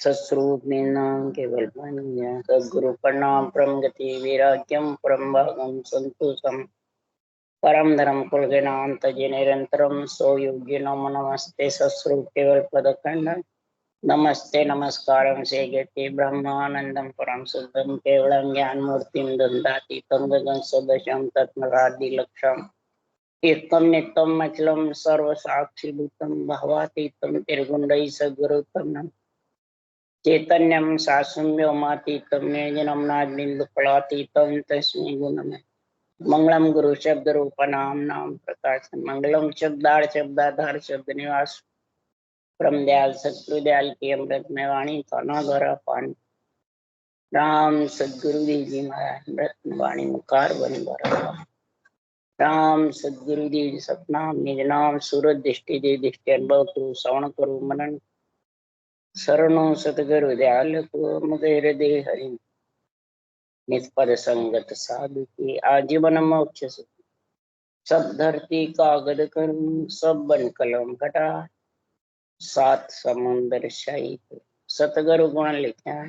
सस्वरूप मीनां केवल सद्गुरु प्रणाम परम गति वैराग्यम परम भागम संतोषम परम धर्म कुलगणांत निरंतरम सो योग्य नमो नमस्ते सस्वरूप केवल पदखंड नमस्ते नमस्कारम से गति ब्रह्मानंदम परम शुद्धम केवलम ज्ञान मूर्तिम दंडातीतम गगन सदशम तत्मरादि लक्षम एकम नित्यम अचलम सर्व साक्षी भूतम भवातीतम त्रिगुणै सद्गुरुतम चैतन्यम सासुम व्योमातीतम निजनम नादिंदु फलातीतम तस्मै गुणमे मंगलम गुरु शब्द रूप नाम नाम प्रकाश मंगलम शब्दाधार शब्द निवास परम दयाल सतगुरु दयाल की अमृत में वाणी थाना द्वारा पानी राम सदगुरु देव जी महाराज अमृत में वाणी मुखार बन द्वारा राम सदगुरु देव जी सतनाम निज नाम सूरत दृष्टि दे दृष्टि अनुभव करो श्रवण करो मनन शरणों सतगुरु दयाल को मुझे हृदय हरि निष्पद संगत साधु की आजीवन मोक्ष सब धरती कागद करूं सब बन कलम घटा सात समुंदर शाही सतगुरु गुण लिखा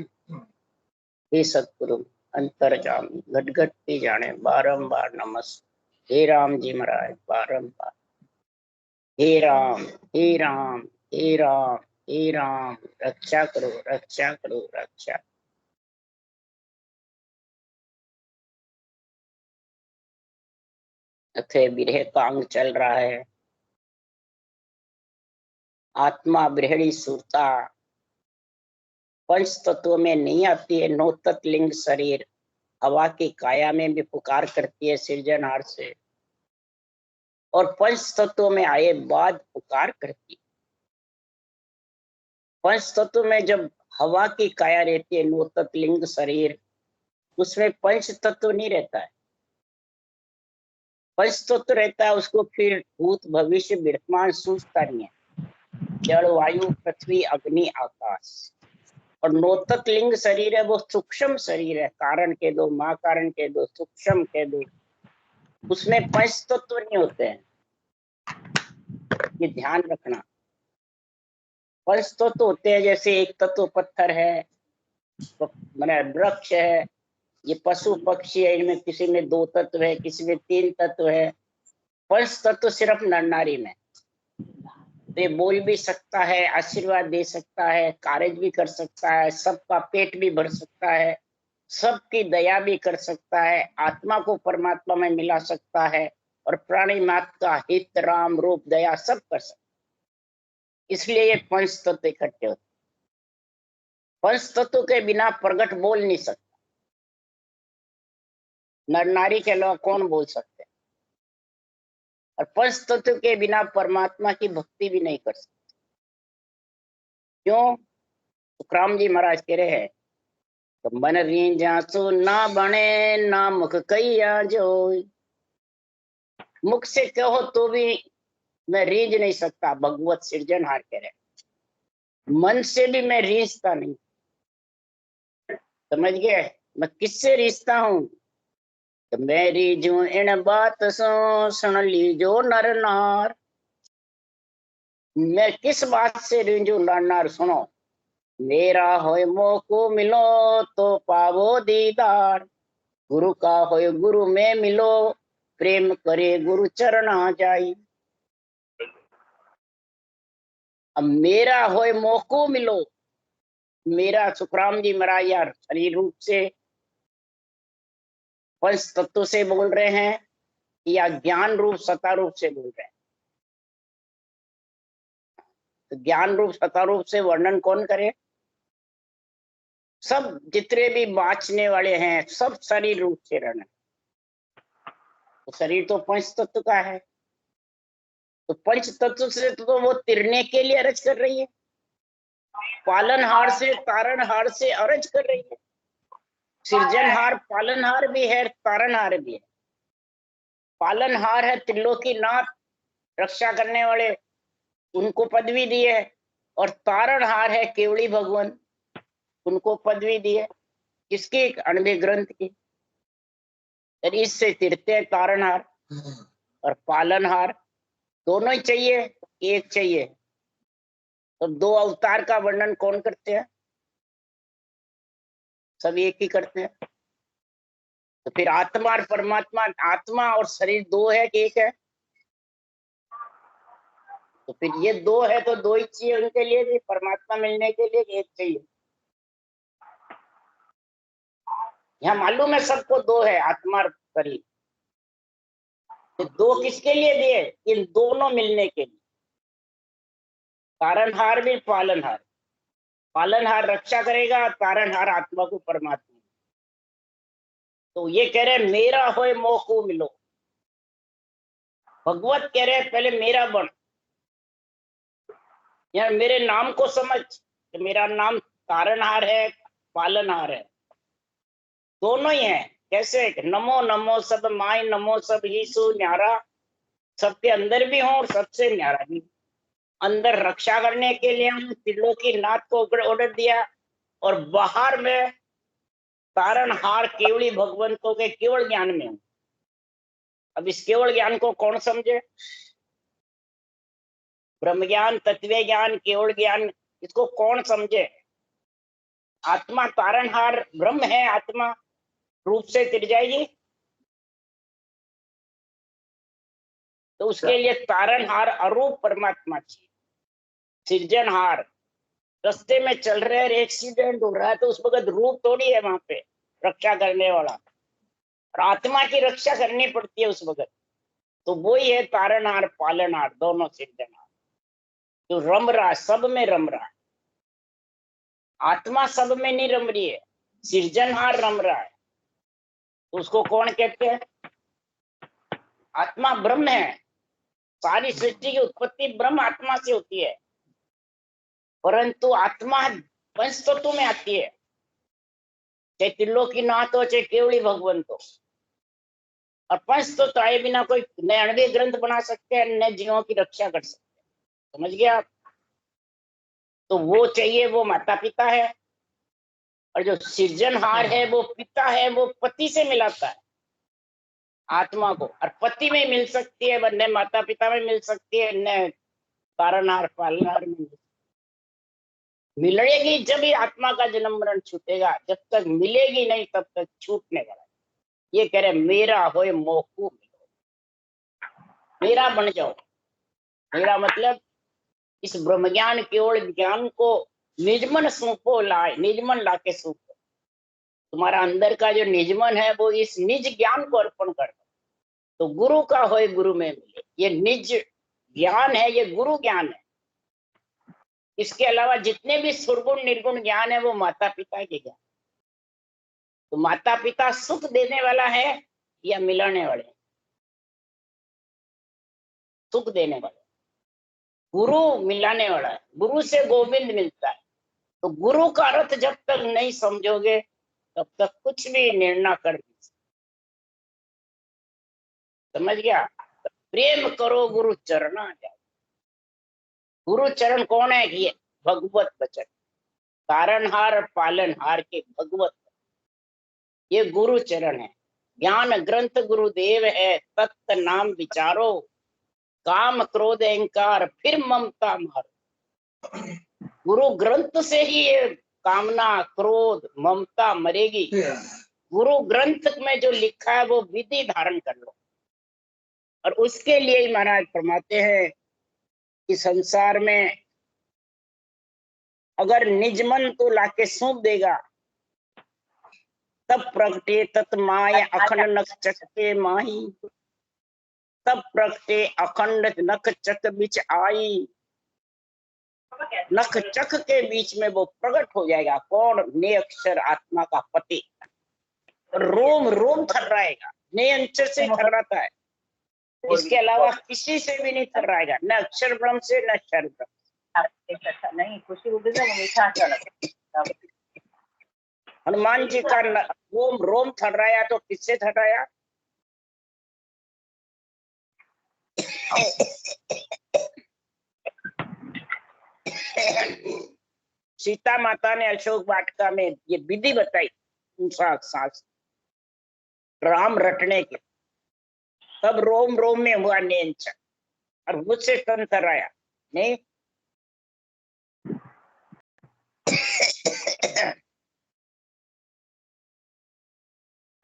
हे सतगुरु अंतर्जामी घट घट की जाने बारंबार नमस्ते हे राम जी महाराज बारंबार हे राम हे राम हे राम हे राम रक्षा करो रक्षा करो रक्षा। अथे विरह का अंग चल रहा है। आत्मा बृहड़ी सुरता पंच तत्वों में नहीं आती है। नौ तत्व लिंग शरीर हवा की काया में भी पुकार करती है सृजनहार से और पंच तत्वों में आए बाद पुकार करती है। पंच तत्व में जब हवा की काया रहती है नौ तत्व लिंग शरीर उसमें पंच तत्व नहीं रहता है। पंच तत्व रहता है उसको फिर भूत भविष्य वर्तमान सूझता नहीं है। जल वायु पृथ्वी अग्नि आकाश और नौ तत्व लिंग शरीर है वो सूक्ष्म शरीर है। कारण के दो माँ कारण के दो सूक्ष्म के दो उसमें पंच तत्व नहीं होते हैं। ये ध्यान रखना। पंच तत्व होते हैं जैसे एक तत्व पत्थर है मैंने वृक्ष है ये पशु पक्षी है इनमें किसी में दो तत्व है किसी में तीन तत्व है। पंच तत्व सिर्फ नर नारी में तो ये बोल भी सकता है आशीर्वाद दे सकता है कार्य भी कर सकता है सबका पेट भी भर सकता है सबकी दया भी कर सकता है आत्मा को परमात्मा में मिला सकता है और प्राणी मात्र का हित राम रूप दया सब कर सकता है। इसलिए ये पंच तत्व इकट्ठे होते। पंच तत्व के बिना प्रगट बोल नहीं सकता। नर नारी के अलावा कौन बोल सकते हैं और पंच तत्व के बिना परमात्मा की भक्ति भी नहीं कर सकते। क्यों? सुखराम जी महाराज कह रहे हैं तो मन रींझा सो ना बने ना मुख कैया जो मुख से कहो तो भी मैं रीझ नहीं सकता। भगवत सृजनहार कह रहे मन से भी मैं रीझता नहीं। समझ गए? मैं किससे रीझता हूं तो मैं रीझू इन बात सो सुन लीजो नर नार। मैं किस बात से रीझू नर नार सुनो। मेरा होए मोह को मिलो तो पावो दीदार गुरु का होए गुरु में मिलो प्रेम करे गुरु चरण जाई। अब मेरा होए मोह को मिलो मेरा सुखराम जी महाराज यार शरीर रूप से पंच तत्व से बोल रहे हैं या ज्ञान रूप सत्ता रूप से बोल रहे हैं। तो ज्ञान रूप सत्ता रूप से वर्णन कौन करे? सब जितने भी बाँचने वाले हैं सब शरीर रूप से रहना। तो शरीर तो पंच तत्व का है तो पंच तत्व से तो वो तिरने के लिए अरज कर रही है। पालनहार से तारणहार से अरज कर रही है। सृजनहार पालनहार भी है तारणहार भी है। पालनहार है त्रिलोकीनाथ रक्षा करने वाले उनको पदवी दी है और तारणहार है केवड़ी भगवान उनको पदवी दी है। किसकी? अणवे ग्रंथ की। इससे तिरते तारणहार और पालनहार दोनों ही चाहिए एक चाहिए। तो दो अवतार का वर्णन कौन करते हैं? सब एक ही करते हैं। तो फिर आत्मा और परमात्मा, आत्मा और शरीर दो है कि एक है? तो फिर ये दो है तो दो ही चाहिए उनके लिए भी, परमात्मा मिलने के लिए एक चाहिए। यहाँ मालूम है सबको दो है, आत्मा और शरीर। तो दो किसके लिए दिए? इन दोनों मिलने के लिए। तारणहार भी पालनहार, पालनहार रक्षा करेगा, तारणहार आत्मा को परमात्मा। तो ये कह रहे मेरा होए मोह को मिलो। भगवत कह रहे पहले मेरा बन, यार मेरे नाम को समझ कि मेरा नाम तारणहार है, पालनहार है, दोनों ही है। कैसे? नमो नमो सब माय नमो सब ही सु न्यारा, सबके अंदर भी हो और सबसे न्यारा भी। अंदर रक्षा करने के लिए हम त्रिलोकी नाथ को ऑर्डर दिया, और बाहर में तारणहार केवली भगवंतों के केवल ज्ञान में हूं। अब इस केवल ज्ञान को कौन समझे? ब्रह्म ज्ञान, तत्व ज्ञान, केवल ज्ञान, इसको कौन समझे? आत्मा तारणहार ब्रह्म है, आत्मा रूप से तिर जाएगी। तो उसके लिए तारणहार अरूप परमात्मा चाहिए। सृजनहार, रास्ते में चल रहे हैं, एक्सीडेंट हो रहा है तो उस वक्त रूप थोड़ी है वहां पे रक्षा करने वाला, और आत्मा की रक्षा करनी पड़ती है उस वक्त। तो वो ही है तारणहार पालनहार, दोनों सृजनहार, जो रम रहा है, सब में रम रहा है। आत्मा सब में नहीं रम रही है, सृजनहार रम रहा है। तो उसको कौन कहते हैं? आत्मा ब्रह्म है। सारी सृष्टि की उत्पत्ति ब्रह्म आत्मा से होती है, परंतु आत्मा पंच तत्व में आती है, चाहे त्रिलोकी नाथ हो चाहे केवली भगवंत हो। और पंच तत्व आए बिना कोई नए अण्वीय ग्रंथ बना सकते हैं, नए जीवों की रक्षा कर सकते हैं। समझ गया आप? तो वो चाहिए, वो माता पिता है। और जो सृजनहार है वो पिता है, वो पति से मिलाता है आत्मा को, और पति में मिल सकती है, वरना माता पिता में मिल सकती है, न तारणहार पालनहार में मिलेगी। जब ही आत्मा का जन्म मरण छूटेगा, जब तक मिलेगी नहीं तब तक छूटने वाला। ये कह रहे मेरा होए मोह, मेरा बन जाओ। मेरा मतलब इस ब्रह्म ज्ञान केवल ज्ञान को निजमन सौंपो, लाए निजमन लाके सौंपो। तुम्हारा अंदर का जो निजमन है वो इस निज ज्ञान को अर्पण कर दो, तो गुरु का होए गुरु में मिले। ये निज ज्ञान है, ये गुरु ज्ञान है। इसके अलावा जितने भी सुरगुण निर्गुण ज्ञान है वो माता पिता के ज्ञान। तो माता पिता सुख देने वाला है या मिलाने वाले? सुख देने वाला। गुरु मिलाने वाला है, गुरु से गोविंद मिलता है। तो गुरु का अर्थ जब तक नहीं समझोगे तब तक कुछ भी निर्णय कर नहीं सकते। समझ गया? प्रेम करो गुरु चरणा जाओ। गुरु चरण कौन है? ये भगवत वचन, तारणहार पालनहार के भगवत, ये गुरु चरण है। ज्ञान ग्रंथ गुरुदेव है, तत्त नाम विचारो, काम क्रोध अहंकार फिर ममता मारो। गुरु ग्रंथ से ही ये कामना क्रोध ममता मरेगी। गुरु ग्रंथ में जो लिखा है वो विधि धारण कर लो। और उसके लिए ही महाराज फरमाते हैं कि संसार में अगर निजमन तो लाके सौंप देगा, तब प्रगटे तत् माय अखंड नख चक्के माही, तब प्रगटे अखंड नख चक बीच आई। नख चक के बीच में वो प्रकट हो जाएगा। कौन? ने अक्षर आत्मा का पति। रोम रोम थर्राएगा, ने अक्षर से थर्राता है, इसके अलावा किसी से भी नहीं थर्राएगा, न अक्षर ब्रह्म से न क्षर ब्रह्म। नहीं खुशी हो गई मीठा अच्छा। हनुमान जी का रोम रोम थर्राया तो किससे थर्राया? सीता माता ने अशोक वाटिका में ये विधि बताई, सांस राम रटने के, तब रोम रोम में हुआ नेंच, और मुझसे तन थर्राया नहीं।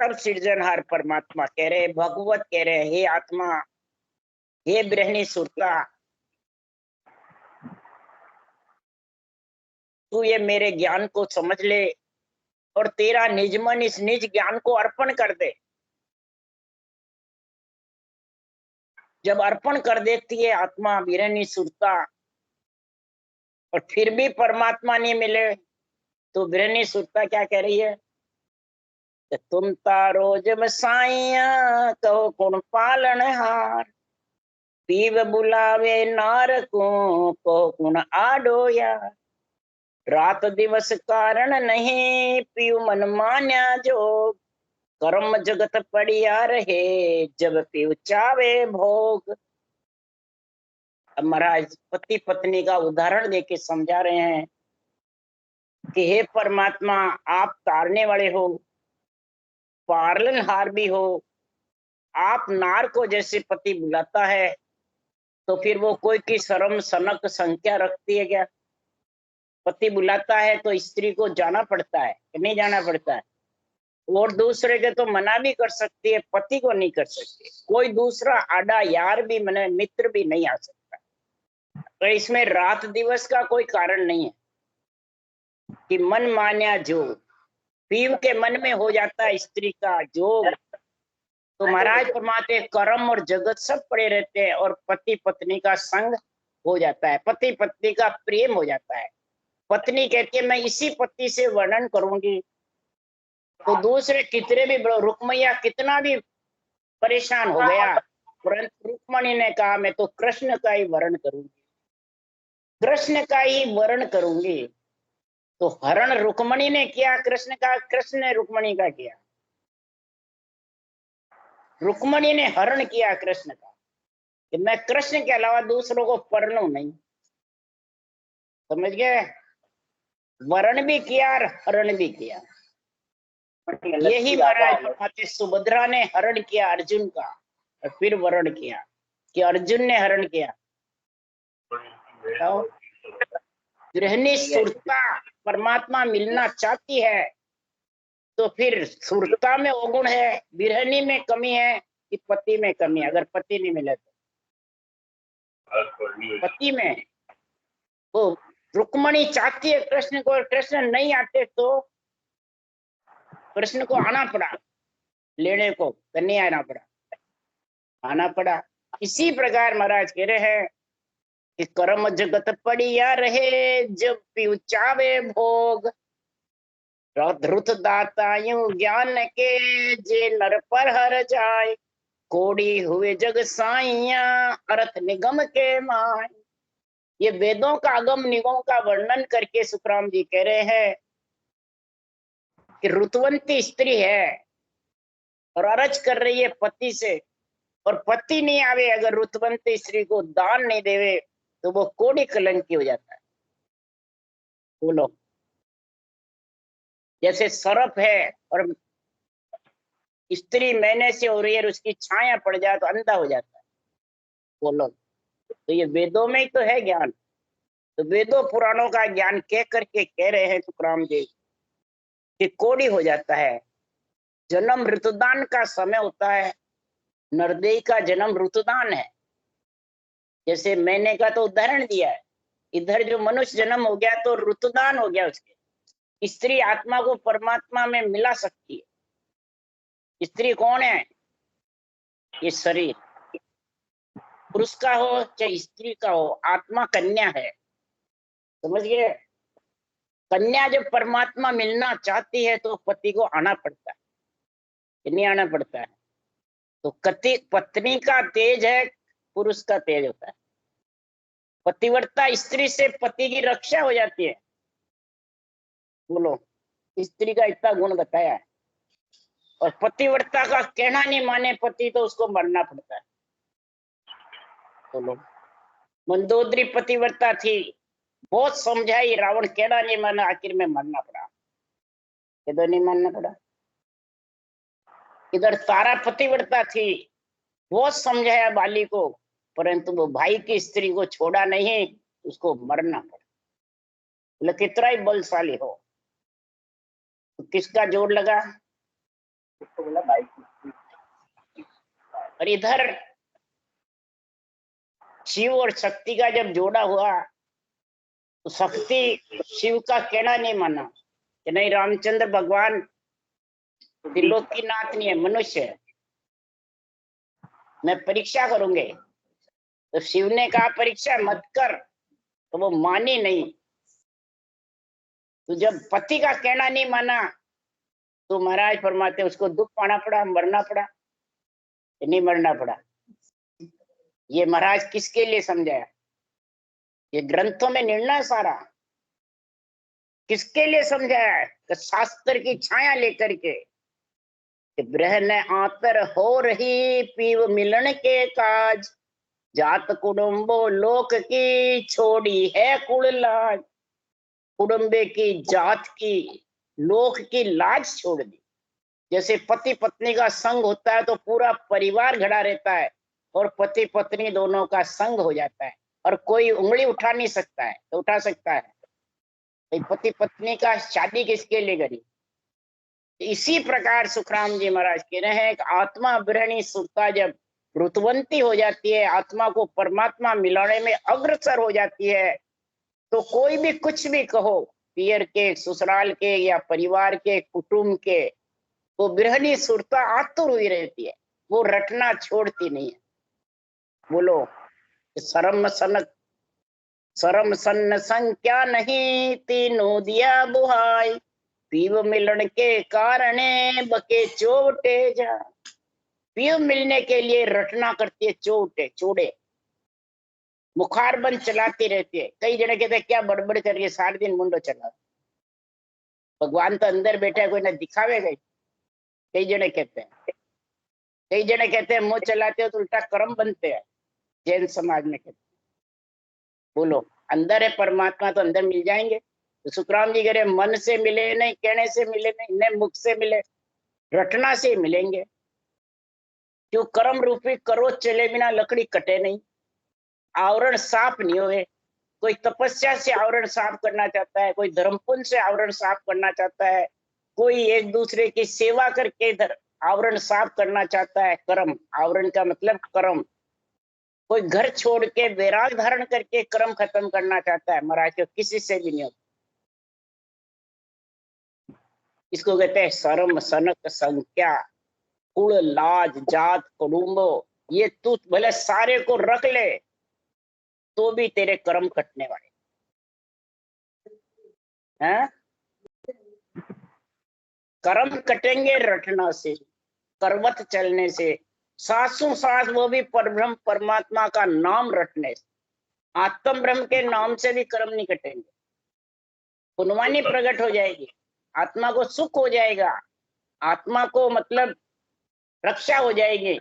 तब सृजनहार परमात्मा कह रहे, भगवत कह रहे, हे आत्मा, हे ब्रह्मणी सुरता, तू ये मेरे ज्ञान को समझ ले और तेरा निज मन इस निज ज्ञान को अर्पण कर दे। जब अर्पण कर देती है आत्मा ब्रह्मणी सुरता और फिर भी परमात्मा नहीं मिले, तो ब्रह्मणी सुरता क्या कह रही है? तुम तारो जब साइया कहो कौन पालन हार, पीव बुलावे नार को कहो कौन आडो यार, रात दिवस कारण नहीं पीव मन मान्या जोग, कर्म जगत पड़िया रहे जब पीव चावे भोग। अब महाराज पति पत्नी का उदाहरण देके समझा रहे हैं कि हे परमात्मा, आप तारने वाले हो, पालनहार भी हो। आप नार को जैसे पति बुलाता है तो फिर वो कोई की शर्म सनक संख्या रखती है क्या? पति बुलाता है तो स्त्री को जाना पड़ता है कि नहीं जाना पड़ता है? और दूसरे के तो मना भी कर सकती है, पति को नहीं कर सकती। कोई दूसरा आड़ा यार भी, मने मित्र भी नहीं आ सकता। तो इसमें रात दिवस का कोई कारण नहीं है कि मन मान्या जोग, पीव के मन में हो जाता है स्त्री का जोग। तो महाराज परमात्मा कर्म और जगत सब पड़े रहते हैं और पति पत्नी का संग हो जाता है, पति पत्नी का प्रेम हो जाता है। पत्नी कहती है मैं इसी पति से वर्णन करूंगी, तो दूसरे कितने भी, रुक्मैया कितना भी परेशान हो गया, परंतु रुक्मणी ने कहा मैं तो कृष्ण का ही वर्ण करूंगी, कृष्ण का ही वर्ण करूंगी। तो हरण रुक्मणी ने किया कृष्ण का, कृष्ण ने रुक्मणी का किया। रुक्मणी ने हरण किया कृष्ण का कि मैं कृष्ण के अलावा दूसरों को परनूं नहीं। समझ गए? वर्ण भी किया और हरण भी किया। यही महाराज माते सुभद्रा ने हरण किया अर्जुन का और फिर वर्ण किया कि अर्जुन ने हरण किया। तो गृहिणी सुरता परमात्मा मिलना चाहती है तो फिर सुरता में अवगुण है, गृहिणी में कमी है कि पति में कमी है? अगर पति नहीं मिले तो पति में, वो रुक्मणी चाहती है कृष्ण को, कृष्ण नहीं आते तो कृष्ण को आना पड़ा लेने को, नहीं आना पड़ा, आना पड़ा। इसी प्रकार महाराज कह रहे हैं कि कर्म जगत पड़िया रहे जब पीऊ चावे भोग, धृत दातायु ज्ञान के जे नर पर हर जाए, कोड़ी हुए जग साइया अर्थ निगम के माय। ये वेदों का अगम निगम का वर्णन करके सुखराम जी कह रहे हैं कि ऋतुवंती स्त्री है और अरज कर रही है पति से, और पति नहीं आवे, अगर ऋतुवंती स्त्री को दान नहीं देवे तो वो कोड़ी कलंकी हो जाता है। बोलो, जैसे सरफ है और स्त्री महीने से हो रही है और उसकी छाया पड़ जाए तो अंधा हो जाता है। बोलो, तो ये वेदों में ही तो है ज्ञान। तो वेदों पुराणों का ज्ञान कह करके कह रहे हैं सुखराम जी कि कोड़ी हो जाता है। जन्म ऋतुदान का समय होता है, नरदेई का जन्म ऋतुदान है। जैसे मैंने का तो उदाहरण दिया है, इधर जो मनुष्य जन्म हो गया तो ऋतुदान हो गया उसके। स्त्री आत्मा को परमात्मा में मिला सकती है। स्त्री कौन है? ये शरीर, पुरुष का हो चाहे स्त्री का हो, आत्मा कन्या है। समझ गए? कन्या जब परमात्मा मिलना चाहती है तो पति को आना पड़ता है कि नहीं आना पड़ता है? तो पत्नी का तेज है, पुरुष का तेज होता है। पतिव्रता स्त्री से पति की रक्षा हो जाती है। बोलो, स्त्री का इतना गुण बताया है। और पतिव्रता का कहना नहीं माने पति तो उसको मरना पड़ता है। बोलो, मंदोदरी पतिव्रता थी, बहुत समझाई, रावण कहना नहीं माना, आखिर में मरना पड़ा। इधर नहीं मानना पड़ा। इधर तारा पतिव्रता थी, बहुत समझाया बाली को, परंतु वो भाई की स्त्री को छोड़ा नहीं, उसको मरना पड़ा। बोले कितना ही बलशाली हो, तो किसका जोर लगा? और इधर शिव और शक्ति का जब जोड़ा हुआ तो शक्ति शिव का कहना नहीं माना कि नहीं, रामचंद्र भगवान त्रिलोकीनाथ नहीं है, मनुष्य है, मैं परीक्षा करूंगे। तो शिव ने कहा परीक्षा मत कर, तो वो मानी नहीं। तो जब पति का कहना नहीं माना तो महाराज फरमाते उसको दुख पाना पड़ा, मरना पड़ा, नहीं मरना पड़ा। ये महाराज किसके लिए समझाया? ये ग्रंथों में निर्णय सारा किसके लिए समझाया है? कि शास्त्र की छाया लेकर के ब्रहन आतर हो रही पीव मिलन के काज, जात कुडुम्बो लोक की छोड़ी है कुल लाज। कुडुम्बे की, जात की, लोक की लाज छोड़ दी। जैसे पति पत्नी का संग होता है तो पूरा परिवार खड़ा रहता है, और पति पत्नी दोनों का संग हो जाता है, और कोई उंगली उठा नहीं सकता है, तो उठा सकता है। पति पत्नी का शादी किसके लिए करी? इसी प्रकार सुखराम जी महाराज कह रहे हैं कि आत्मा ब्रहणी सुरता जब ऋतुवंती हो जाती है, आत्मा को परमात्मा मिलाने में अग्रसर हो जाती है, तो कोई भी कुछ भी कहो, पियर के, ससुराल के या परिवार के, कुटुंब के, वो ब्रहणी सुरता आतुर हुई रहती है, वो रटना छोड़ती नहीं है। बोलो, शर्म सनक शर्म सन्न संख्या नहीं, तीनों दिया बुहाई, पीव मिलन के कारणे बके चोटे जा। पीव मिलने के लिए रटना करती है, चोटे चूड़े, बुखार बंद चलाती रहती है। कई जने कहते हैं क्या बड़बड़ कर रही है, सारे दिन मुंडो चला, भगवान तो अंदर बैठा है, कोई ना दिखावेगा। कई जने कहते हैं, कई जने कहते हैं मुंह चलाते हो तो उल्टा कर्म बनते हैं, जैन समाज में कहते हैं। बोलो, अंदर है परमात्मा तो अंदर मिल जाएंगे। तो सुखराम जी कह रहे मन से मिले नहीं, कहने से मिले नहीं, न मुख से मिले, रटना से मिलेंगे। क्यों? कर्म रूपी करो चले बिना लकड़ी कटे नहीं, आवरण साफ नहीं हुए। कोई तपस्या से आवरण साफ करना चाहता है, कोई धर्मपुण्य से आवरण साफ करना चाहता है, कोई एक दूसरे की सेवा करके आवरण साफ करना चाहता है। कर्म, आवरण का मतलब कर्म। कोई घर छोड़ के वैराग धारण करके कर्म खत्म करना चाहता है, महाराज को किसी से भी नहीं होता। इसको कहते हैं शर्म सनक संख्या, कुल लाज जात कुडुम्बो। ये तू भले सारे को रख ले तो भी तेरे कर्म कटने वाले हैं। कर्म कटेंगे रटना से, करवत चलने से, सासों सास वो भी परब्रह्म परमात्मा का नाम रटने से। आत्म ब्रह्म के नाम से भी कर्म नहीं कटेंगे। पुनवानी प्रकट हो जाएगी, आत्मा को सुख हो जाएगा, आत्मा को मतलब रक्षा हो जाएगी,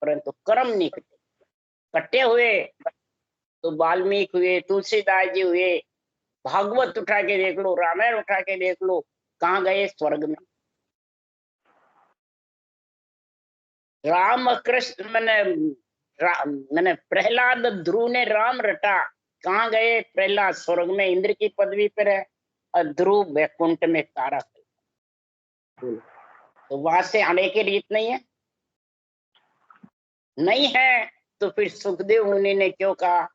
परंतु कर्म नहीं कटे। कटे हुए तो वाल्मीकि हुए, तुलसीदास जी हुए, भागवत उठा के देख लो, रामायण उठा के देख लो, कहाँ गए? स्वर्ग में। राम कृष्ण मैंने प्रहलाद ध्रुव ने राम रटा, कहाँ गए? प्रहलाद स्वर्ग में इंद्र की पदवी पर है, और ध्रुव वैकुंठ में तारा। तो वहां से आने की रीत नहीं है, नहीं है। तो फिर सुखदेव मुनि ने क्यों कहा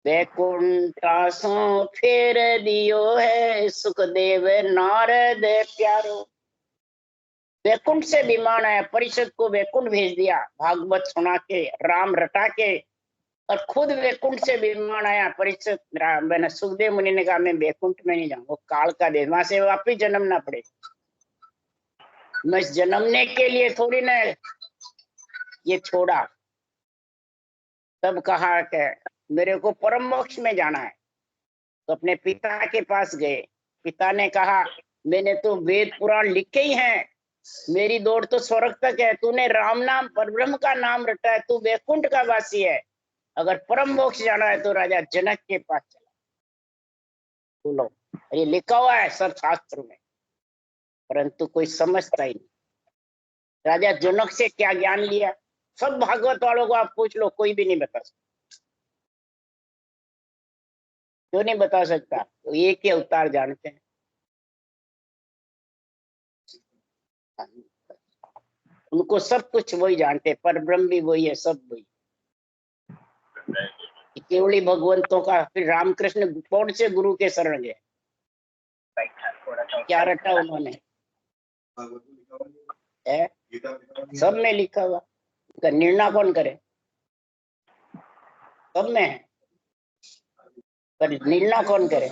वैकुंठा सो फेर दियो है सुखदेव नारद प्यारो। वैकुंठ से विमान आया, परिषद को वैकुंठ भेज दिया, भागवत सुना के, राम रटा के, और खुद वैकुंठ से विमान आया। परिषद मैंने सुखदेव मुनि ने कहा मैं वैकुंठ में नहीं जाऊँ, वो काल का देश, वहां से वापिस जन्मना पड़े। मैं जन्मने के लिए थोड़ी ना ये छोड़ा। तब कहा कि मेरे को परम मोक्ष में जाना है, तो अपने पिता के पास गए। पिता ने कहा मैंने तो वेद पुराण लिखे ही हैं, मेरी दौड़ तो स्वर्ग तक है, तूने राम नाम परब्रह्म का नाम रटा है, तू वैकुंठ का वासी है, अगर परम मोक्ष जाना है तो राजा जनक के पास चला। बोलो, ये लिखा हुआ है सब शास्त्र में, परंतु कोई समझता ही नहीं। राजा जनक से क्या ज्ञान लिया? सब भागवत वालों को आप पूछ लो, कोई भी नहीं बता सकता। क्यों नहीं बता सकता? तो एक ही अवतार जानते हैं। उनको सब कुछ वही जानते, पर ब्रह्म भी वही है, सब वही। केवली भगवंतों का। फिर रामकृष्ण कौन से गुरु के शरण गए? क्या रटा उन्होंने? है सब में लिखा हुआ। उसका निर्णय कौन करे? सब में है, पर निर्णय कौन करे?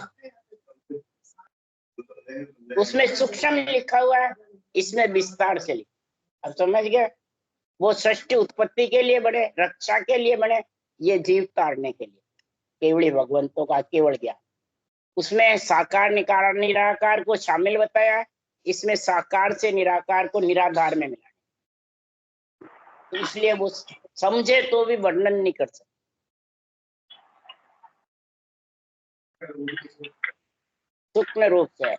उसमें सूक्ष्म लिखा हुआ है, इसमें विस्तार से लिखा। अब समझ गए? वो सृष्टि उत्पत्ति के लिए बने, रक्षा के लिए बने, ये जीव तारने के लिए। केवली भगवंतों का केवल ज्ञान। उसमें साकार निकार निराकार को शामिल बताया है, इसमें साकार से निराकार को निराधार में मिला। तो इसलिए वो समझे तो भी वर्णन नहीं कर सकते। सूक्ष्म रूप से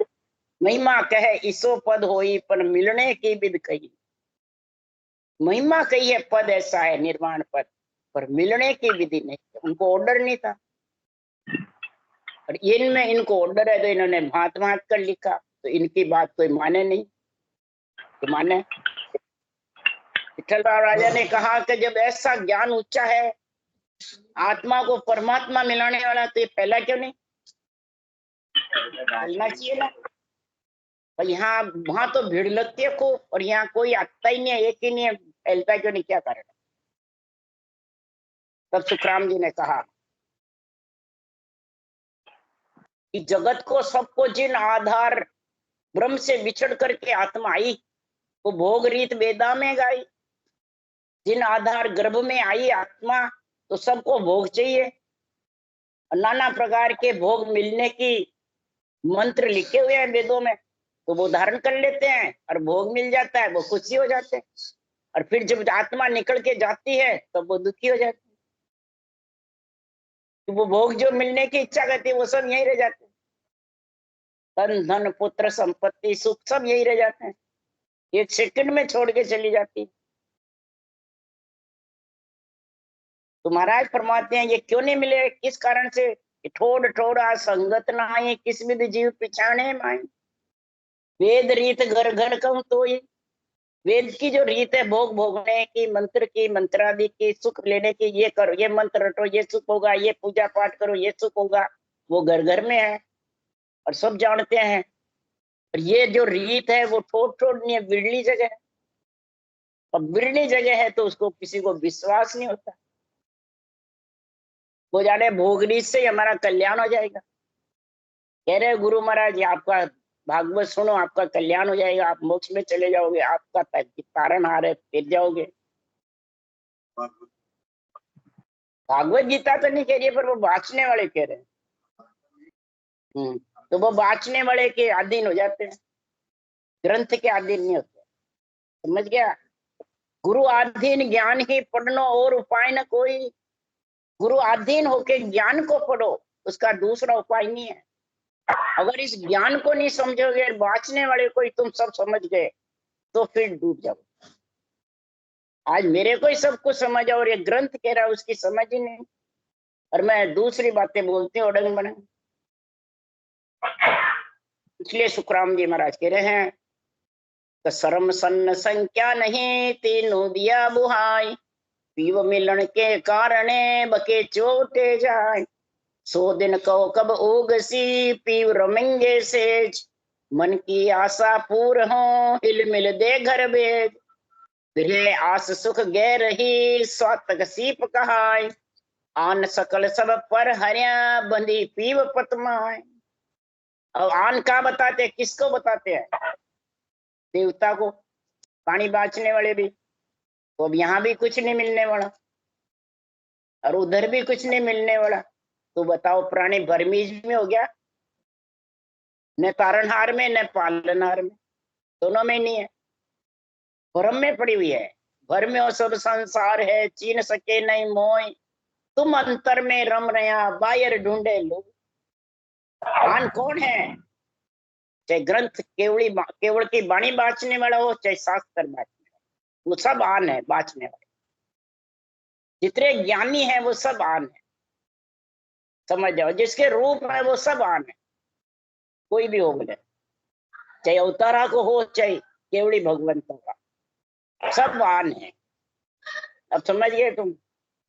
महिमा कहे इसो पद होई, पर मिलने की विध कही। महिमा कही है, पद ऐसा है निर्वाण पद, पर मिलने की विधि नहीं। उनको ऑर्डर नहीं था, और इनमें इनको ऑर्डर है, तो इन्होंने भांत भांत कर लिखा। तो इनकी बात कोई माने नहीं। तो माने विठलराव राजा ने कहा कि जब ऐसा ज्ञान ऊंचा है, आत्मा को परमात्मा मिलाने वाला, तो ये पहला क्यों नहीं डालना चाहिए ना? और यहाँ वहां तो भीड़ लगती है खूब, और यहाँ कोई आता ही नहीं है, एक ही नहीं है, फैलता क्यों नहीं? क्या कारण? तब सुखराम जी ने कहा कि जगत को सबको जिन आधार ब्रह्म से विछड़ करके आत्मा आई, वो भोग रीत वेदा में गाई। जिन आधार गर्भ में आई आत्मा, तो सबको भोग चाहिए। नाना प्रकार के भोग मिलने की मंत्र लिखे हुए हैं वेदों में, तो वो धारण कर लेते हैं और भोग मिल जाता है, वो खुशी हो जाते हैं। और फिर जब आत्मा निकल के जाती है तो वो दुखी हो जाती है। तो वो भोग जो मिलने की इच्छा करती है, वो सब यही रह जाते हैं। तन धन पुत्र संपत्ति सुख सब यही रह जाते हैं, एक सेकंड में छोड़ के चली जाती है। तो महाराज फरमाते हैं ये क्यों नहीं मिले, किस कारण से? ठोड़ ठोड़ा संगत नाई, किस विधि जीव पिछाने माई। वेद रीत घर घर कहूं तो ये वेद की जो रीत है, भोग भोगने की, मंत्र की, मंत्रादि की, सुख लेने की, ये करो, ये मंत्र रटो, ये सुख होगा, ये पूजा पाठ करो, ये सुख होगा, वो घर घर में है और सब जानते हैं। और ये जो रीत है वो ठोड़ ठोड़ नहीं है, बिरली जगह है। और बिरली जगह है तो उसको किसी को विश्वास नहीं होता। वो जाने भोग रीत से ही हमारा कल्याण हो जाएगा। कह रहे गुरु महाराज, आपका भागवत सुनो, आपका कल्याण हो जाएगा, आप मोक्ष में चले जाओगे, आपका तारण हार है, फिर जाओगे। भागवत गीता तो नहीं कह रही, पर वो बांचने वाले कह रहे हैं। तो वो बांचने वाले के अधीन हो जाते हैं, ग्रंथ के अधीन नहीं होते। समझ गया? गुरु अधीन ज्ञान ही पढ़नो और उपाय न कोई। गुरु अधीन होके ज्ञान को पढ़ो, उसका दूसरा उपाय नहीं है। अगर इस ज्ञान को नहीं समझोगे, बांचने वाले को ही तुम सब समझ गए, तो फिर डूब जाओ। आज मेरे को ही सब कुछ समझ, और ये ग्रंथ कह रहा है उसकी समझ ही नहीं, और मैं दूसरी बातें बोलती हूँ अड़ंग बने। इसलिए सुखराम जी महाराज कह रहे हैं तो शर्म सन्न संख्या नहीं, तीनों दिया बुहाई। पीव मिलन के कारणे बके चोटे जाए। 100 दिन को कब उगसी, पीव रमेंगे सेज। मन की आशा पूर हो, हिल मिल दे घर भेज। फिर आस सुख गे रही, स्वातक सीप कहाय। आन सकल सब पर हरिया, बंदी पीव पतमाय। अब आन का बताते हैं, किसको बताते हैं? देवता को, पानी बांचने वाले भी। तो अब यहाँ भी कुछ नहीं मिलने वाला, और उधर भी कुछ नहीं मिलने वाला। तो बताओ, प्राणी भरमीज में हो गया, न तारणहार में न पालनहार में, दोनों में नहीं है, भ्रम में पड़ी हुई है। भर में हो सब संसार है, चीन सके नहीं मोय। तुम अंतर में रम रहा, बाहर ढूंढे लोग। आन कौन है? चाहे ग्रंथ केवल की वाणी बांचने वाला हो, चाहे शास्त्र बांचने वाला, वो सब आन है बांचने वाले। जितने ज्ञानी है वो सब आन है, समझ जाओ। जिसके रूप है वो सब आन है, कोई भी हो बोले, चाहे अवतारा को हो, चाहे केवड़ी भगवंतों का। सब वाहन है। अब समझ गए तुम?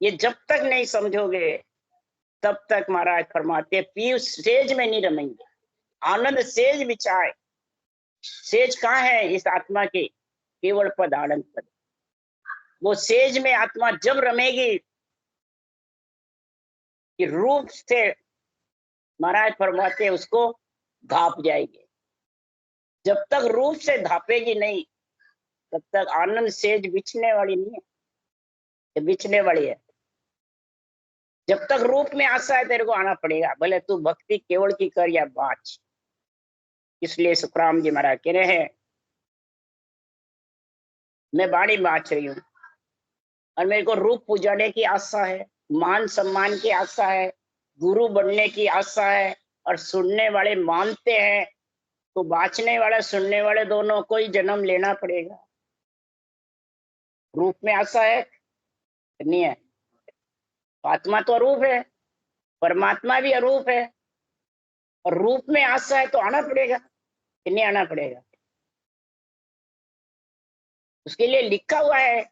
ये जब तक नहीं समझोगे तब तक महाराज फरमाते पीयूष सेज में नहीं रमेंगे। आनंद सेज बिछाए। सेज कहाँ है इस आत्मा के? केवल पद आनंद पद। वो सेज में आत्मा जब रमेगी कि रूप से महाराज फरमाते उसको धाप जाएगी। जब तक रूप से धापेगी नहीं तब तक आनंद सेज बिछने वाली नहीं है। ये बिछने वाली है। जब तक रूप में आशा है तेरे को आना पड़ेगा, भले तू भक्ति केवल की कर या बाच। इसलिए सुखराम जी महाराज कह रहे हैं मैं बाणी बाच रही हूँ और मेरे को रूप पुजाने की आशा है, मान सम्मान की आशा है, गुरु बनने की आशा है, और सुनने वाले मानते हैं तो बाचने वाले सुनने वाले दोनों को ही जन्म लेना पड़ेगा। रूप में आशा है नहीं है? आत्मा तो अरूप है, परमात्मा भी अरूप है, और रूप में आशा है तो आना पड़ेगा कि नहीं आना पड़ेगा? उसके लिए लिखा हुआ है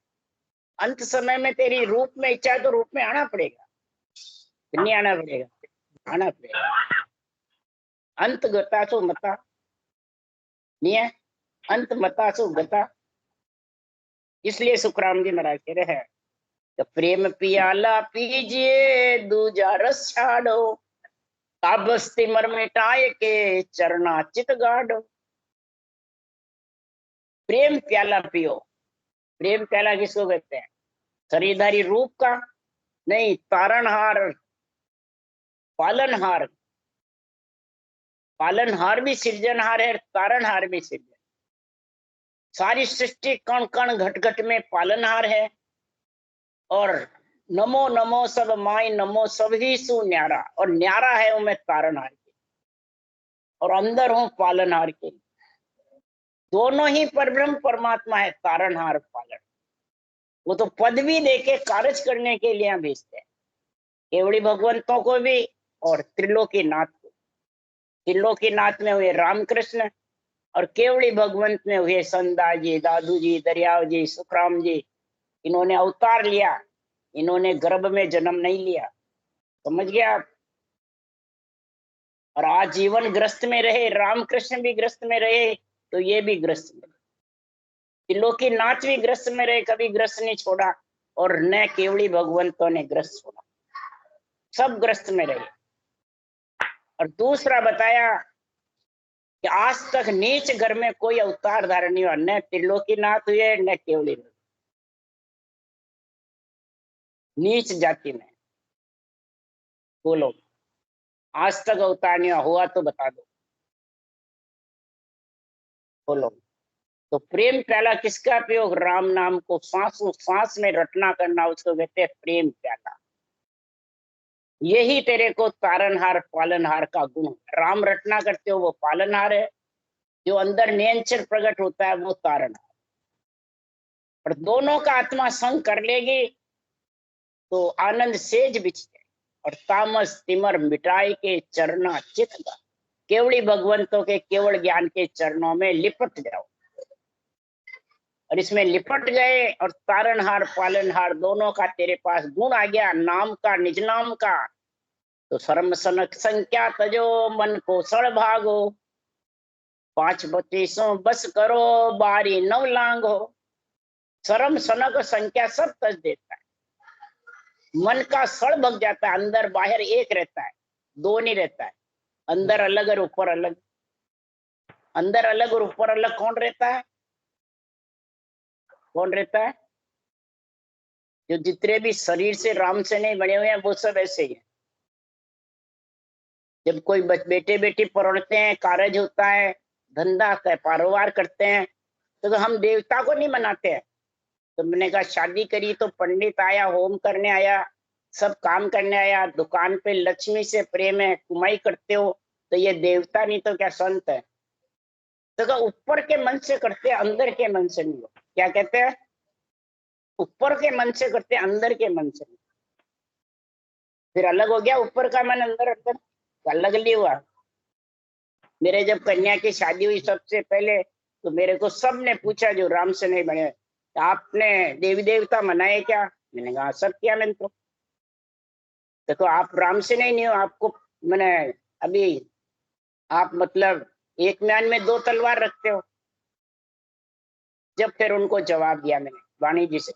अंत समय में तेरी रूप में इच्छा है तो रूप में आना पड़ेगा कि नहीं आना पड़ेगा? आना पड़ेगा। अंत गता सो मता नहीं है, अंत मता सो गता। इसलिए सुखराम जी महाराज कह रहे हैं तो प्रेम पियाला पीजिए दूजा रस छाड़ो, ताबस्ती मर मिटाए के चरना चित गाड़ो। प्रेम प्याला पियो। प्रेम प्याला किसको कहते हैं? शरीरधारी रूप का नहीं, तारणहार पालनहार। पालनहार भी सृजनहार है, तारणहार भी सृजन। सारी सृष्टि कण कण घट घट में पालनहार है। और नमो नमो सब माई नमो सब ही सु न्यारा, और न्यारा है वो मैं तारणहार के और अंदर हूं पालनहार के। दोनों ही परब्रह्म परमात्मा है, तारणहार पालन। वो तो पदवी देके कार्य करने के लिए भेजते हैं, केवड़ी भगवंतों को भी और त्रिलोकीनाथ को। त्रिलोकीनाथ में हुए रामकृष्ण और केवड़ी भगवंत में हुए संदा जी, दादू जी, दरियाव जी, सुखराम जी। इन्होंने अवतार लिया, इन्होंने गर्भ में जन्म नहीं लिया। समझ गया आप? और आज जीवन ग्रस्त में रहे, रामकृष्ण भी ग्रस्त में रहे तो ये भी ग्रस्त में, त्रिलोकीनाथ भी ग्रस्त में रहे, कभी ग्रस्त नहीं छोड़ा, और न केवड़ी भगवंतों ने ग्रस्त छोड़ा, सब ग्रस्त में रहे। और दूसरा बताया कि आज तक नीच घर में कोई अवतार धारण नहीं हुआ, न त्रिलोकीनाथ हुए न केवड़ी। नीच जाति में बोलो आज तक अवतार नहीं हुआ तो बता दो, बोलो। तो प्रेम प्याला किसका प्रयोग? राम नाम को सांसों सांस में रटना करना, उसको कहते हैं प्रेम प्याला। यही तेरे को तारणहार पालनहार का गुण। राम रटना करते हो वो पालनहार है, जो अंदर नियंत्रण प्रकट होता है वो तारणहार। और दोनों का आत्मा संग कर लेगी तो आनंद सेज बिछते, और तामस तिमर मिटाई के चरना चित का। केवड़ी भगवंतों के केवल ज्ञान के चरणों में लिपट जाओ, और इसमें लिपट गए और तारणहार पालनहार दोनों का तेरे पास गुण आ गया, नाम का निज नाम का। तो शर्म सनक संख्या तजो मन को सड़ भागो, 5-32 बस करो बारी 9 लांघो। शर्म सनक संख्या सब तज देता है, मन का सड़ भग जाता है, अंदर बाहर एक रहता है, दो नहीं रहता है। अंदर अलग और ऊपर अलग। अंदर अलग और ऊपर अलग कौन रहता है? कौन रहता है? जो जितने भी शरीर से राम से नहीं बने हुए हैं वो सब ऐसे ही है। जब कोई बेटे बेटी पढ़ते हैं, कार्य होता है, धंधा कारोबार करते हैं, तो हम देवता को नहीं मनाते हैं। तो मैंने कहा शादी करी तो पंडित आया, होम करने आया, सब काम करने आया, दुकान पे लक्ष्मी से प्रेम है, कमाई करते हो, तो ये देवता नहीं तो क्या संत है? तो ऊपर के मन से करते, अंदर के मन से नहीं हो। क्या कहते हैं? ऊपर के मन से करते, अंदर के मन से नहीं। फिर अलग हो गया ऊपर का मन, अंदर अंदर अलग नहीं हुआ। मेरे जब कन्या की शादी हुई सबसे पहले तो मेरे को सबने पूछा जो राम से नहीं बने, आपने देवी देवता मनाए क्या? मैंने कहा सब किया मैंने। तो देखो आप राम से नहीं हो, आपको मैंने अभी आप मतलब एक म्यान में दो तलवार रखते हो। जब फिर उनको जवाब दिया मैंने वाणी जी से,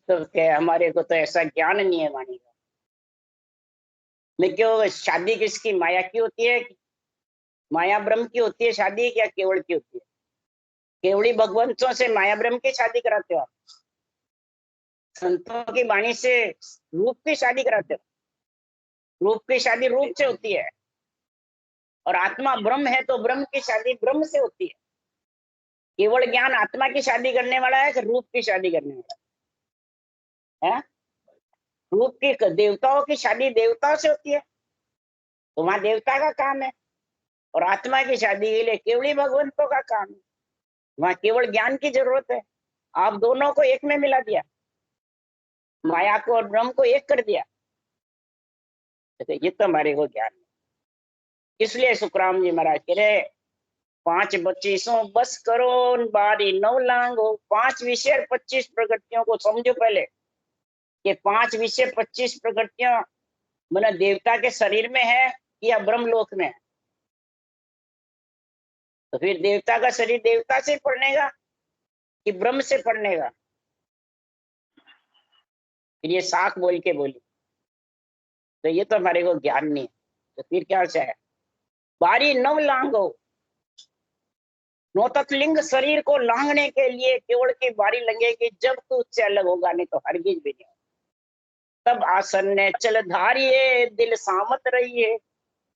तो क्या हमारे को तो ऐसा ज्ञान नहीं है वाणी का। मैं क्यों, शादी किसकी, माया की होती है? माया ब्रह्म की होती है शादी, क्या केवल की होती है? केवड़ी भगवंतों से माया ब्रह्म की शादी कराते हो आप? संतों की वाणी से रूप की शादी कराते हो? रूप की शादी रूप से होती है, और आत्मा ब्रह्म है तो ब्रह्म की शादी ब्रह्म से होती है। केवल ज्ञान आत्मा की शादी करने वाला है कि रूप की शादी करने वाला है? रूप की देवताओं की शादी देवताओं से होती है, तो वहां देवता का काम है। और आत्मा की शादी के लिए केवली भगवंतों का काम है, वहां केवल ज्ञान की जरूरत है। आप दोनों को एक में मिला दिया, माया को और ब्रह्म को एक कर दिया। तो ये तो हमारे को ज्ञान है। इसलिए सुखराम जी महाराज कह रहे, 5 25 बस करो बारी 9 लांगो। 5 विषय 25 प्रकृतियों को समझो पहले। ये 5 विषय 25 प्रकृतियां मैंने देवता के शरीर में है या ब्रह्मलोक में है? तो फिर देवता का शरीर देवता से पढ़नेगा कि ब्रह्म से पढ़नेगा? फिर ये साख बोल के बोली, तो ये तो हमारे को ज्ञान नहीं है। तो फिर क्या है? बारी 9 लांगो। नौतत्लिंग शरीर को लांघने के लिए केवल की बारी लगेगी जब तू उससे अलग होगा, नहीं तो हरगिज भी नहीं। तब आसन ने चल धारिये दिल सामत रहिए,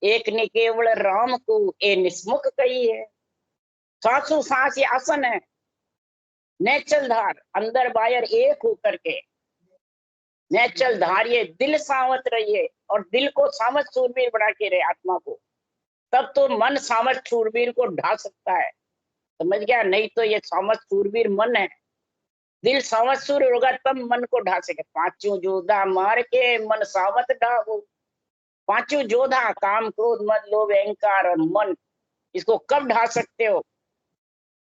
एक ने केवल राम को ए निस्मुख कही है। सांसों सांस ये आसन है, नेचल धार अंदर बाहर एक होकर के। नेचल धारिये दिल सावत रहिए, और दिल को सामत सूरबीर बना के रहे आत्मा को। तब तो मन सामत सूरबीर को ढा सकता है, समझ गया? नहीं तो ये सामत सूरबीर मन है। दिल सावत सूर होगा तब मन को ढा सके। पांचों जोधा मार के मन सावत ढाओ। पांचों जोधा काम क्रोध मद लोभ अहंकार और मन, इसको कब ढा सकते हो?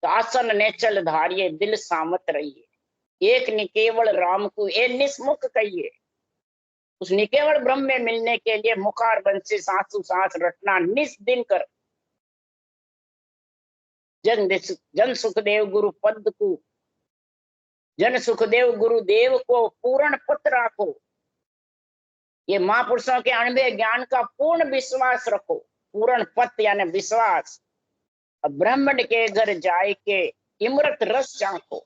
तो आसन नेचल धारिये दिल सामत रहिए, एक निकेवल राम को ए निस्मुख कहिए। उस निकेवल ब्रह्म में मिलने के लिए मुखार बंद से सांसु सांस रटना निस दिन कर। जन सुखदेव गुरु पद को, जन सुखदेव गुरुदेव को पूर्ण पत्र राखो। ये महापुरुषों के अनुभव ज्ञान का पूर्ण विश्वास रखो। पूर्ण पत यानी विश्वास। ब्राह्मण के घर जाए के इमृत रस चाखो।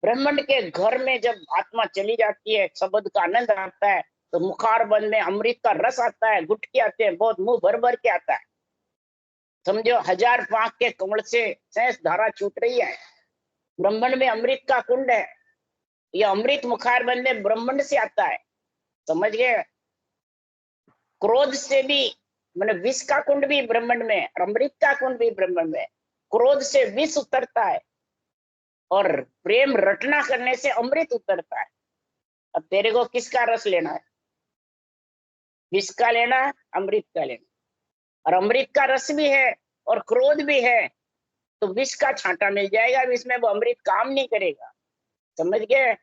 ब्राह्मण के घर में जब आत्मा चली जाती है, शब्द का आनंद आता है, तो मुखार बंद में अमृत का रस आता है, गुटके आते हैं, बहुत मुंह भर भर के आता है। समझो 1000 पाक के कमल से शेष धारा छूट रही है। ब्राह्मण में अमृत का कुंड है, यह अमृत मुखार बंद में ब्राह्मण से आता है, समझ गए? क्रोध से भी मैंने विष का कुंड भी ब्रह्मांड में, अमृत का कुंड भी ब्रह्मांड में। क्रोध से विष उतरता है, और प्रेम रटना करने से अमृत उतरता है। अब तेरे को किसका रस लेना है? विष का लेना है, अमृत का लेना? और अमृत का रस भी है और क्रोध भी है, तो विष का छांटा मिल जाएगा, विष में वो अमृत काम नहीं करेगा, समझ गए?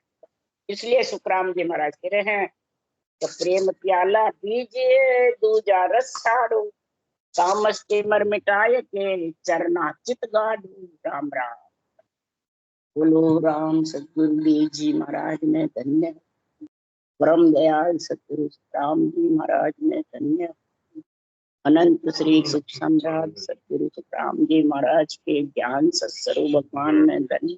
इसलिए सुखराम जी महाराज कह रहे हैं, तो प्रेम प्याला पीजिए दूजा रस छाड़ो, तामस के मर मिटाए के चरना चित गाड़ू। राम राम। बोलो राम सतगुरु जी महाराज ने धन्य। परम दयाल सतगुरु राम जी महाराज ने धन्य। अनंत श्री सुख सम्राट सतगुरु राम जी महाराज के ज्ञान सत्स्वरूप भगवान ने धन्य।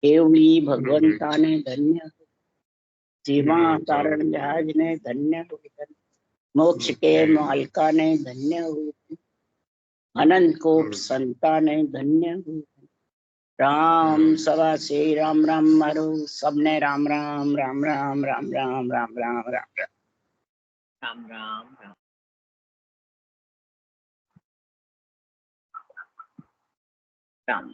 केवली भगवंता ने धन्य। जीवा कारण जहाज ने धन्य। मोक्ष के मालिका ने धन्य हो। अनंत कोट संता ने धन्य हो। राम सवा से राम राम मारो, सबने राम राम राम राम राम राम राम राम राम राम राम राम राम।